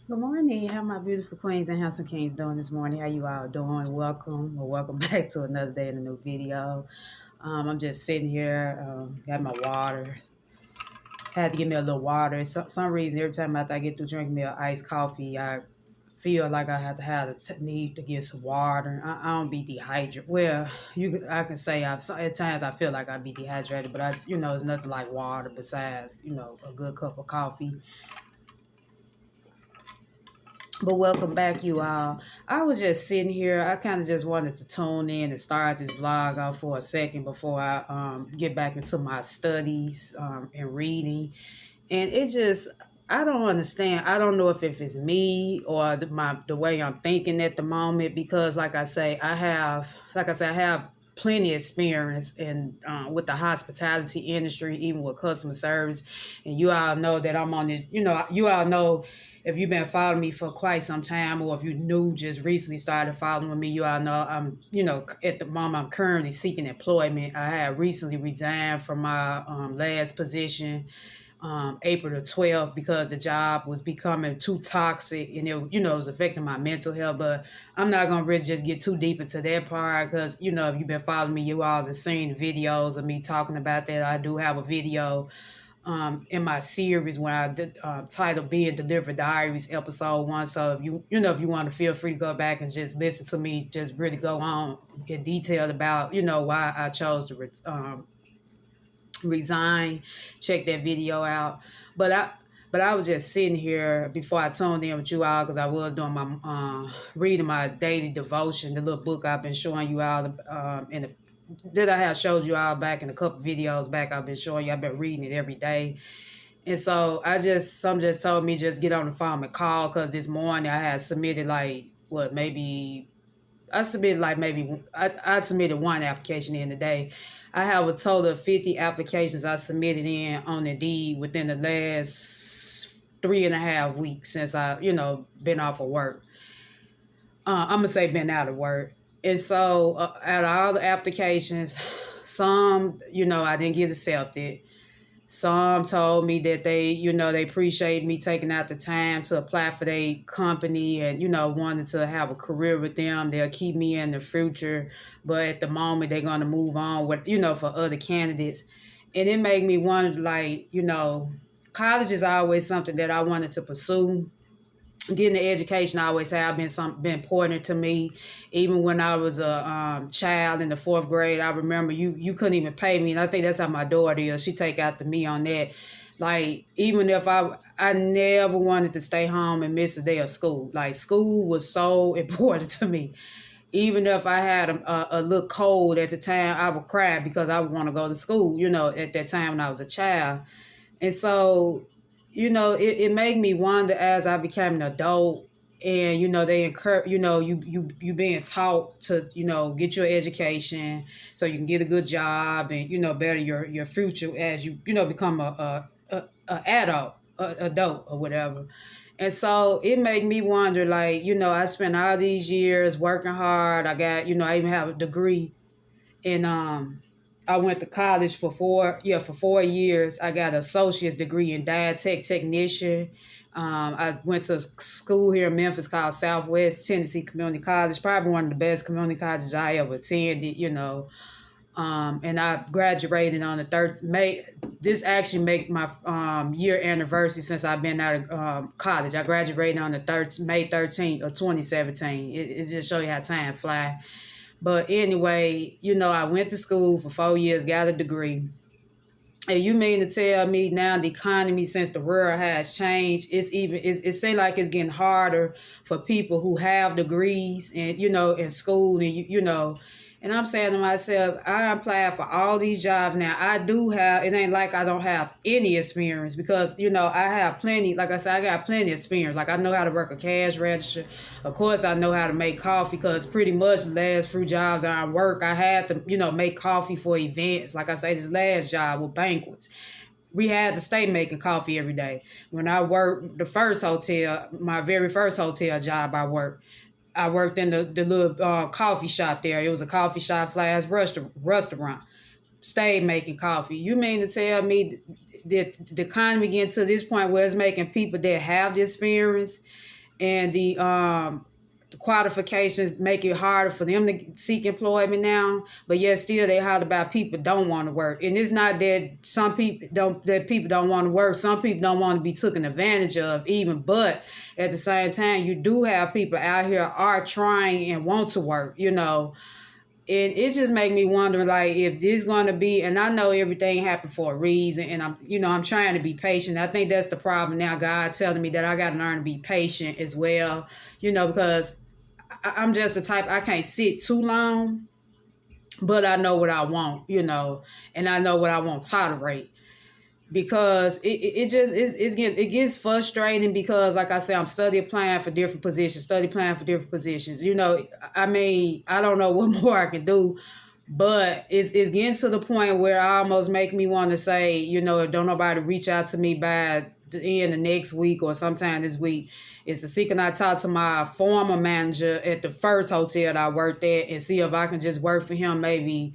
Good morning. How my beautiful queens and handsome kings doing this morning? How you all doing? Welcome back to another day in a new video. I'm just sitting here, got my water. Had to give me a little water. Some reason every time after I get through drinking me an iced coffee, I feel like I have to have the need to get some water. I don't be dehydrated. Well, I can say at times I feel like I be dehydrated, but it's nothing like water besides a good cup of coffee. But welcome back, you all. I was just sitting here. I kind of just wanted to tune in and start this vlog off for a second before I get back into my studies and reading. And it just, I don't understand. I don't know if it's me or the way I'm thinking at the moment, because like I say, I have plenty of experience in with the hospitality industry, even with customer service. And you all know that I'm on this, you all know, if you've been following me for quite some time, or if you just recently started following me, you all know at the moment I'm currently seeking employment. I had recently resigned from my last position April the 12th, because the job was becoming too toxic, and it was affecting my mental health. But I'm not going to really just get too deep into that part, because, if you've been following me, you all have seen videos of me talking about that. I do have a video in my series when I did titled Being Delivered Diaries, episode 1. So if if you want to, feel free to go back and just listen to me, just really go on in detail about, why I chose to resign. Check that video out. But I was just sitting here before I tuned in with you all, because I was doing my reading my daily devotion, the little book I've been showing you all that I have showed you all back in a couple videos back. I've been showing you. I've been reading it every day. And so some just told me just get on the phone and call, because this morning I had submitted I submitted one application in today. I have a total of 50 applications I submitted in on Indeed within the last 3.5 weeks since I, been off of work. I'm gonna say been out of work. And so out of all the applications, some, I didn't get accepted. Some told me that they appreciate me taking out the time to apply for their company and, wanted to have a career with them. They'll keep me in the future. But at the moment, they're going to move on with, for other candidates. And it made me wonder, like, college is always something that I wanted to pursue. Getting the education, I always have been important to me. Even when I was a child in the 4th grade, I remember you couldn't even pay me, and I think that's how my daughter is. She take after me on that. Like, even if I never wanted to stay home and miss a day of school. Like, school was so important to me. Even if I had a little cold at the time, I would cry because I would want to go to school. At that time when I was a child, and so it made me wonder as I became an adult, and they encourage, you being taught to get your education so you can get a good job and better your future as you become a adult or whatever. And so it made me wonder, like, I spent all these years working hard. I got, I even have a degree, and I went to college for 4 years. I got an associate's degree in dietech technician. I went to school here in Memphis called Southwest Tennessee Community College, probably one of the best community colleges I ever attended, and I graduated on the 3rd May. This actually make my year anniversary since I've been out of college. I graduated on the May 13th of 2017. It just show you how time fly. But anyway, I went to school for 4 years, got a degree. And you mean to tell me now the economy, since the world has changed, it seems like it's getting harder for people who have degrees and, in school and, and I'm saying to myself, I applied for all these jobs now. I do have, it ain't like I don't have any experience because, I have plenty, like I said, I got plenty of experience. Like I know how to work a cash register. Of course, I know how to make coffee because pretty much the last few jobs I work, I had to, make coffee for events. Like I say, this last job with banquets. We had to stay making coffee every day. When I worked my very first hotel job I worked in the little coffee shop there. It was a coffee shop / restaurant. Stayed making coffee. You mean to tell me that the economy getting to this point where it's making people that have the experience and the qualifications make it harder for them to seek employment now, but yet still they holler about people don't want to work. And it's not that people don't want to work. Some people don't want to be taken advantage of even, but at the same time, you do have people out here are trying and want to work, And it just made me wonder, like, if this going to be, and I know everything happened for a reason, and I'm trying to be patient. I think that's the problem now. God telling me that I got to learn to be patient as well, because I'm just the type, I can't sit too long, but I know what I want, and I know what I won't tolerate. Because it gets frustrating because, like I said, I'm applying for different positions. I mean, I don't know what more I can do, but it's getting to the point where it almost make me want to say, if don't nobody reach out to me by the end of next week or sometime this week, it's to seek and I talk to my former manager at the first hotel that I worked at and see if I can just work for him maybe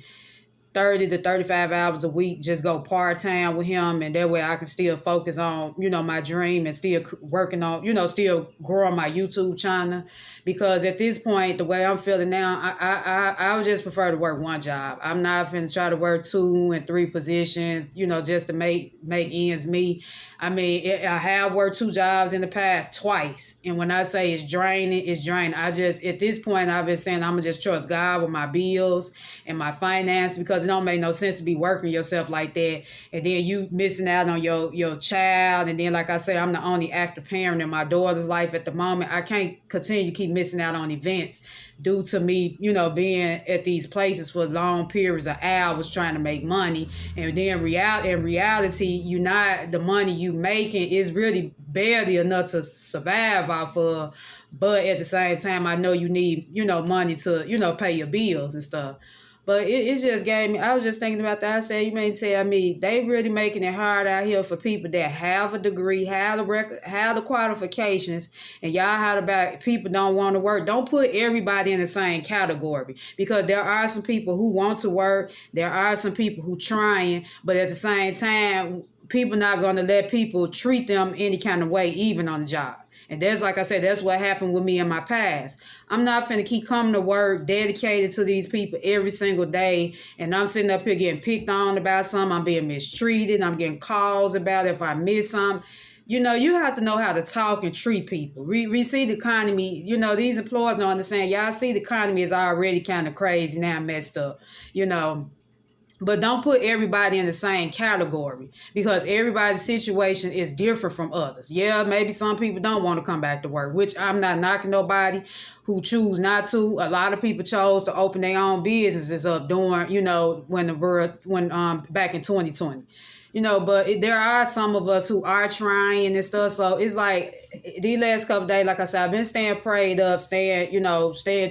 30 to 35 hours a week, just go part-time with him, and that way I can still focus on, my dream and still working on, still growing my YouTube channel. Because at this point, the way I'm feeling now, I would just prefer to work one job. I'm not going to try to work 2 and 3 positions, just to make ends meet. I mean, I have worked 2 jobs in the past twice, and when I say it's draining, it's draining. At this point, I've been saying I'm going to just trust God with my bills and my finance, because it don't make no sense to be working yourself like that and then you missing out on your child. And then, like I said, I'm the only active parent in my daughter's life at the moment. I can't continue to keep missing out on events due to me, being at these places for long periods of hours trying to make money. And then in reality, the money you making is really barely enough to survive off of. But at the same time, I know you need, money to, pay your bills and stuff. But it just gave me, I was just thinking about that. I said, you may tell me they really making it hard out here for people that have a degree, have the qualifications, and y'all how about people don't want to work. Don't put everybody in the same category, because there are some people who want to work. There are some people who trying, but at the same time, people not going to let people treat them any kind of way, even on the job. And that's, like I said, that's what happened with me in my past. I'm not finna keep coming to work dedicated to these people every single day, and I'm sitting up here getting picked on about something. I'm being mistreated. I'm getting calls about if I miss something. You know, you have to know how to talk and treat people. We see the economy, you know, these employers don't understand. Y'all see the economy is already kind of crazy now, messed up, you know. But don't put everybody in the same category, because everybody's situation is different from others. Yeah, maybe some people don't want to come back to work, which I'm not knocking nobody who choose not to. A lot of people chose to open their own businesses up during, you know, when back in 2020. You know, but there are some of us who are trying and stuff. So it's like these last couple of days, like I said, I've been staying prayed up, staying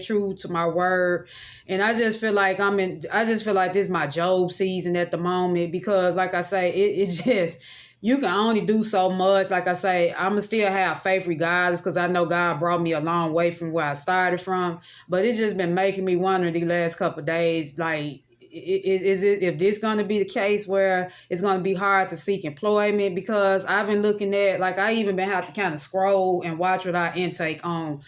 true to my word. And I just feel like this is my Job season at the moment, because like I say, it's just, you can only do so much. Like I say, I'm going to still have faith regardless, because I know God brought me a long way from where I started from. But it's just been making me wonder these last couple of days, like, if this going to be the case where it's going to be hard to seek employment, because I've been looking at, like, I even been have to kind of scroll and watch what I intake on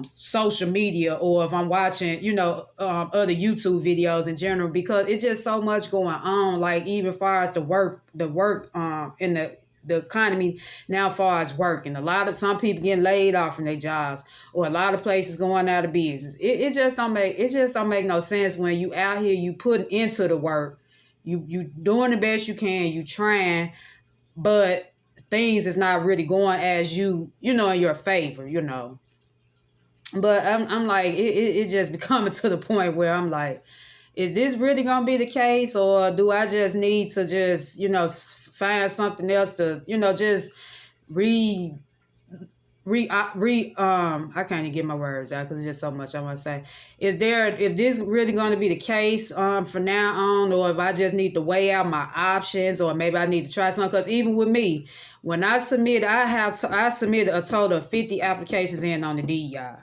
social media, or if I'm watching, you know, other YouTube videos in general, because it's just so much going on, like even far as the work in the economy now, far as working. Some people getting laid off from their jobs, or a lot of places going out of business. It just don't make no sense when you out here, you putting into the work, you doing the best you can, you trying, but things is not really going as you know, in your favor, you know. But I'm like, it just becoming to the point where I'm like, is this really gonna be the case, or do I just need to just, you know, find something else to, you know, just I can't even get my words out because there's just so much I want to say. If this really going to be the case from now on, or if I just need to weigh out my options, or maybe I need to try something? Because even with me, when I submitted, I submitted a total of 50 applications in on the DEI.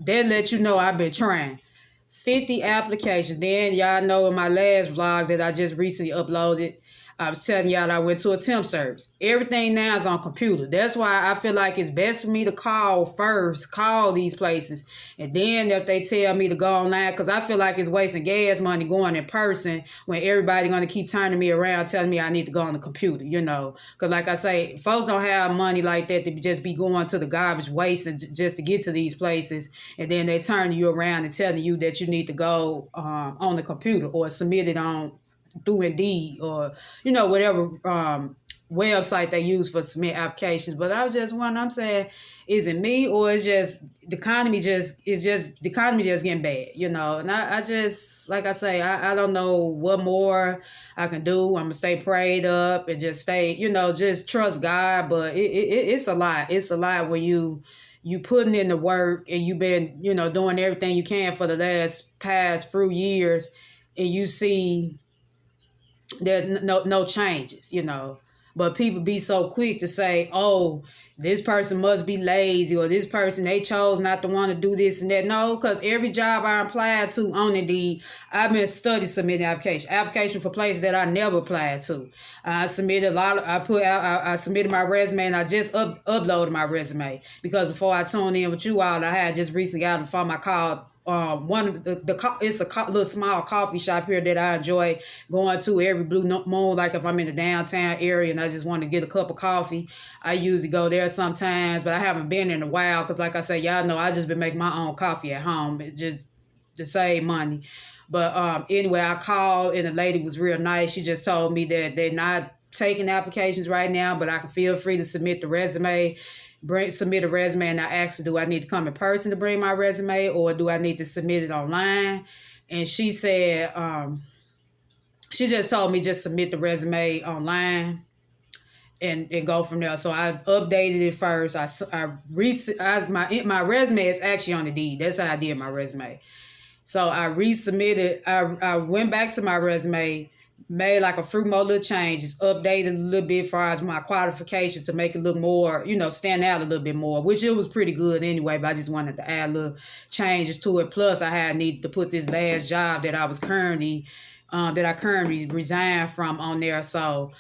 That let you know I've been trying. 50 applications. Then y'all know in my last vlog that I just recently uploaded, I was telling y'all I went to a temp service. Everything now is on computer. That's why I feel like it's best for me to call these places. And then if they tell me to go online, because I feel like it's wasting gas money going in person when everybody going to keep turning me around telling me I need to go on the computer, you know. Because like I say, folks don't have money like that to just be going to the garbage waste and just to get to these places. And then they turn you around and telling you that you need to go on the computer or submit it through Indeed, or, you know, whatever website they use for submit applications. But I was just wondering, I'm saying, is it me, or is just the economy just getting bad, you know? And I just, like I say, I don't know what more I can do. I'm gonna stay prayed up and just stay, you know, just trust God. But it's a lot. It's a lot when you putting in the work, and you've been, you know, doing everything you can for the past few years, and you see there no changes, you know. But people be so quick to say, oh, this person must be lazy, or this person, they chose not to want to do this and that. No, because every job I applied to on Indeed, I've been submitting application for places that I never applied to. I submitted I submitted my resume, and I just uploaded my resume, because before I tuned in with you all, I had just recently got a phone call. One of it's a little small coffee shop here that I enjoy going to every blue moon. Like if I'm in the downtown area and I just want to get a cup of coffee, I usually go there sometimes, but I haven't been in a while because, like I say, y'all know I just been making my own coffee at home, just to save money. But anyway, I called, and the lady was real nice. She just told me that they're not taking applications right now, but I can feel free to submit the resume. Submit a resume, and I asked her, do I need to come in person to bring my resume, or do I need to submit it online? And she said, she just told me just submit the resume online and go from there. So I updated it first. My resume is actually on Indeed. That's how I did my resume. So I resubmitted. I went back to my resume, made like a few more little changes, updated a little bit as far as my qualifications to make it look more, stand out a little bit more, which it was pretty good anyway, but I just wanted to add little changes to it. Plus I had needed to put this last job that I currently resigned from on there. So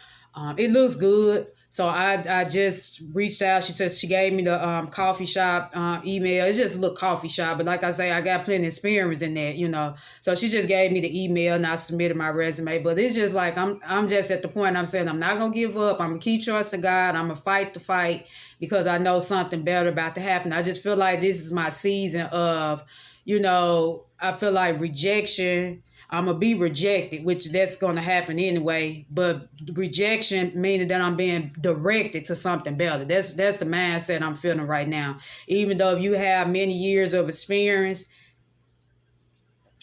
it looks good. So I just reached out. She said she gave me the coffee shop email. It's just a little coffee shop, but like I say, I got plenty of experience in that. So she just gave me the email and I submitted my resume. But it's just like I'm just at the point I'm saying I'm not gonna give up. I'm gonna keep trusting God. I'm gonna fight the fight because I know something better about to happen. I just feel like this is my season of, I feel like rejection. I'm going to be rejected, which that's going to happen anyway. But rejection meaning that I'm being directed to something better. That's the mindset I'm feeling right now. Even though you have many years of experience,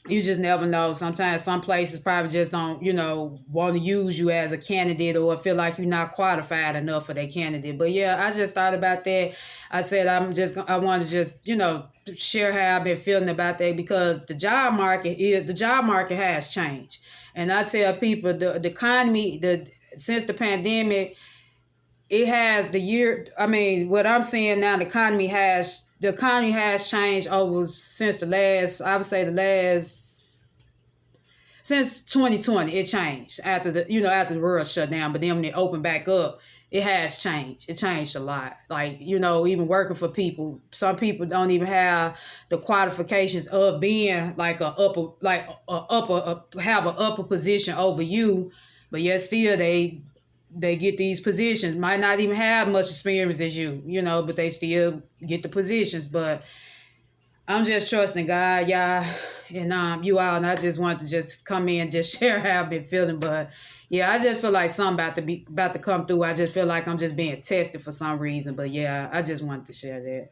you just never know. Sometimes some places probably just don't, want to use you as a candidate or feel like you're not qualified enough for that candidate. But yeah, I just thought about that. I said I want to just, share how I've been feeling about that because the job market has changed. And I tell people the economy, since the pandemic, it has what I'm seeing now, the economy has changed since since 2020, it changed after the world shut down. But then when it opened back up, it has changed. It changed a lot. Like, even working for people, some people don't even have the qualifications of being like have an upper position over you, but yet still they get these positions. Might not even have much experience as you, but they still get the positions. But I'm just trusting God, y'all, and you all, and I just want to just come in and just share how I've been feeling. But yeah, I just feel like something about to come through. I just feel like I'm just being tested for some reason. But yeah, I just wanted to share that.